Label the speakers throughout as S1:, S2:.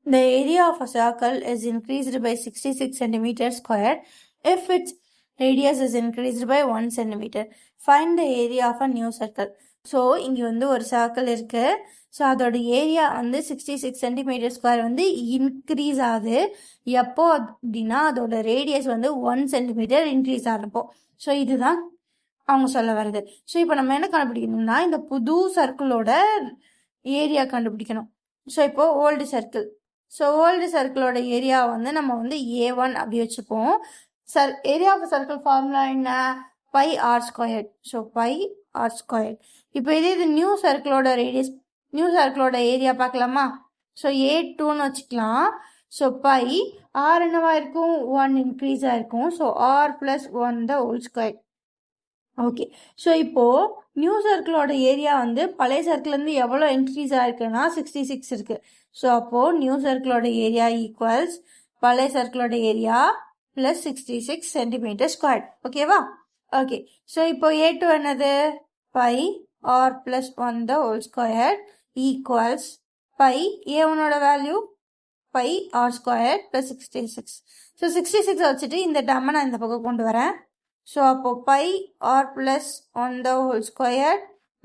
S1: The area of a circle is increased by 66 centimeters squared if its radius is increased by 1 centimeter. Find the area of a new circle. So இங்கே வந்து ஒரு circle இருக்குது. So அதோட area வந்து 66 centimetre square வந்து increase ஆகுது. எப்போ அப்படின்னா அதோட ரேடியஸ் வந்து 1 சென்டிமீட்டர் இன்க்ரீஸ் ஆகிறப்போ. ஸோ இதுதான் அவங்க சொல்ல வருது. ஸோ இப்போ நம்ம என்ன கண்டுபிடிக்கணும்னா இந்த புது சர்க்கிளோட ஏரியா கண்டுபிடிக்கணும். ஸோ இப்போ ஓல்டு சர்க்கிள். ஸோ ஓல்டு சர்க்கிளோட ஏரியா வந்து நம்ம வந்து A1 அப்படி வச்சுப்போம். ஏரியா ஆஃப் சர்க்கிள் ஃபார்முலா என்ன? Pi r squared. So pi r squared. இப்போ இது நியூ சர்க்கிளோட ரேடியஸ், நியூ சர்க்கிளோட ஏரியா பார்க்கலாமா? ஸோ A2ன்னு வச்சுக்கலாம். ஸோ பை ஆர் என்னவா இருக்கும்? 1 இன்க்ரீஸ் ஆயிருக்கும். So r plus 1 the whole square. Okay. So இப்போது நியூ சர்க்கிளோட ஏரியா வந்து பழைய சர்க்கிள்லேருந்து எவ்வளோ இன்க்ரீஸ் ஆயிருக்குன்னா 66 இருக்குது. ஸோ அப்போது நியூ சர்க்கிளோட ஏரியா ஈக்குவல்ஸ் பழைய சர்க்கிளோட ஏரியா ப்ளஸ் 66 சென்டிமீட்டர் ஸ்கொயர். ஓகேவா? ஓகே. ஸோ இப்போ A2 என்னது? Pi r plus 1 the whole square equals pi A1ஓட value pi r square plus 66. So 66 வச்சுட்டு இந்த டம்மை நான் இந்த பக்கம் கொண்டு வரேன். ஸோ அப்போது pi r plus 1 the whole square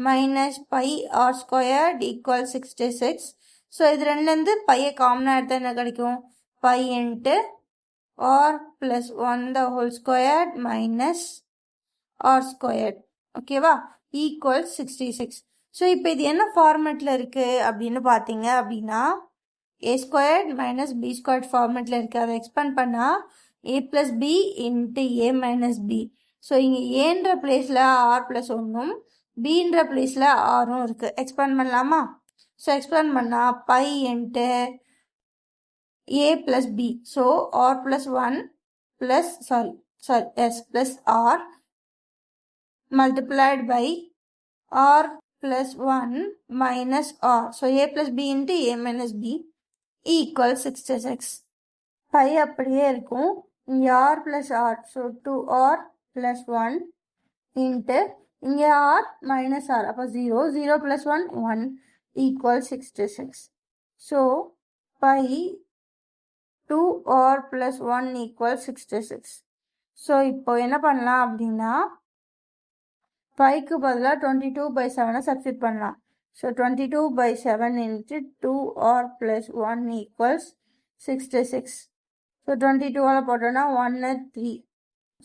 S1: minus pi r square equal 66. So இது ரெண்டுலேருந்து பையை காமனாக எடுத்தால் என்ன கிடைக்கும்? Pi into r plus 1 the whole square minus r square. ஓகேவா? ஈக்குவல் 66. ஸோ இப்போ இது என்ன ஃபார்மேட்டில் இருக்குது அப்படின்னு பார்த்தீங்க அப்படின்னா a square minus b square ஃபார்மேட்டில் இருக்குது. அதை எக்ஸ்பேண்ட் பண்ணால் a plus b into a minus b. So இங்கே ஏன்ற பிளேஸில் ஆர் ப்ளஸ் 1ம் பின்ற பிளேஸில் ஆரும் இருக்குது. எக்ஸ்பேண்ட் பண்ணலாமா? ஸோ எக்ஸ்பேண்ட் பண்ணால் pi into a plus b. So r plus 1 plus s plus r multiplied by r plus 1 minus r. So a plus b into a minus b equals 66. Pi அப்படியே இருக்கும். இங்கே r plus r. So 2r plus 1 into இங்கே r minus r. அப்போ 0. 0 plus 1 1 equals 66. So pi 2r plus 1 equals 66. So இப்போ என்ன பண்ணலாம் அப்படின்னா bike பதிலாக 22/7 சப்ஸ்டிட் பண்ணலாம். So 22/7 into 2r plus 1 equals 66. So 22ஆல் போட்டோன்னா 1 3.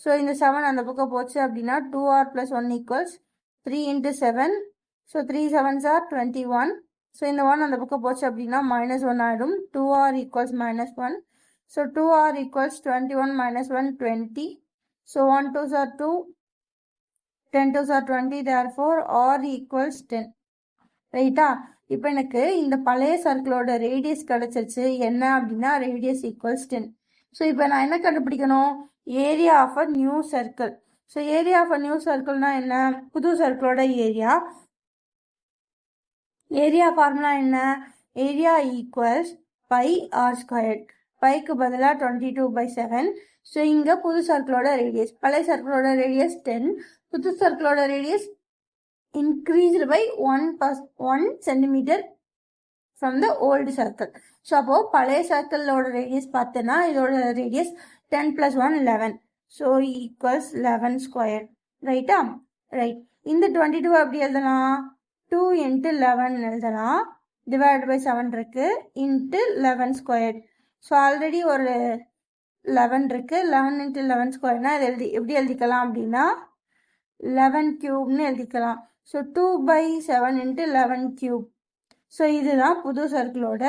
S1: ஸோ இந்த 7 அந்த பக்கம் போச்சு அப்படின்னா 2r plus 1 equals 3 into 7. So 3 7s are 21. So இந்த 1 அந்த பக்கம் போச்சு அப்படின்னா -1 ஆகிடும். 2r equals -1. So 2r equals 21 - 1 20. So 1 2s are 2. 10 2s are 20, therefore r equals 10. ரைட்டா? இப்போ எனக்கு இந்த பழைய சர்க்கிளோட ரேடியஸ் கிடச்சிருச்சு. என்ன அப்படின்னா ரேடியஸ் ஈக்குவல்ஸ் 10. ஸோ இப்போ நான் என்ன கண்டுபிடிக்கணும்? Area of a new circle. So area of a new சர்க்கிள்னா என்ன? புது சர்க்கிளோட ஏரியா. ஏரியா ஃபார்முலா என்ன? Area equals pi r square. பைக்கு பதிலாக 22/7. ஸோ இங்கே புது சர்க்கிளோட ரேடியஸ், பழைய சர்க்கிளோட ரேடியஸ் 10, புது சர்க்கிளோட radius increased by 1 centimetre from the old circle. So அப்போது பழைய சர்க்கிளோட ரேடியஸ் பார்த்தோன்னா இதோட ரேடியஸ் 10 + 1 11. So equals 11 square. ரைட்டா? ரைட். இந்த 22 அப்படி எழுதலாம். 2 × 11 எழுதலாம். டிவைட் பை 7 இருக்குது. Into 11 square. ஸோ ஆல்ரெடி ஒரு 11 இருக்குது. 11 × 11 ஸ்கொயர்னா இது எப்படி எழுதிக்கலாம் அப்படின்னா 11 கியூப்னு எழுதிக்கலாம். So 2/7 × 11 cube. ஸோ இதுதான் புது சர்க்கிளோட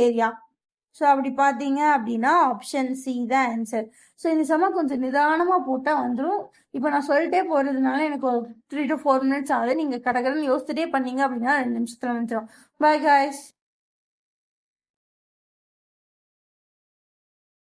S1: ஏரியா. ஸோ அப்படி பார்த்தீங்க அப்படின்னா ஆப்ஷன் சி தான் ஆன்சர். ஸோ இந்த சம கொஞ்சம் நிதானமாக போட்டால் வந்துடும். இப்போ நான் சொல்லிட்டே போகிறதுனால எனக்கு ஒரு 3 to 4 minutes ஆகுது. நீங்கள் கடகடன்னு யோசிச்சுட்டே பண்ணீங்க அப்படின்னா 2 நிமிஷத்தில் வந்துடும். Bye guys.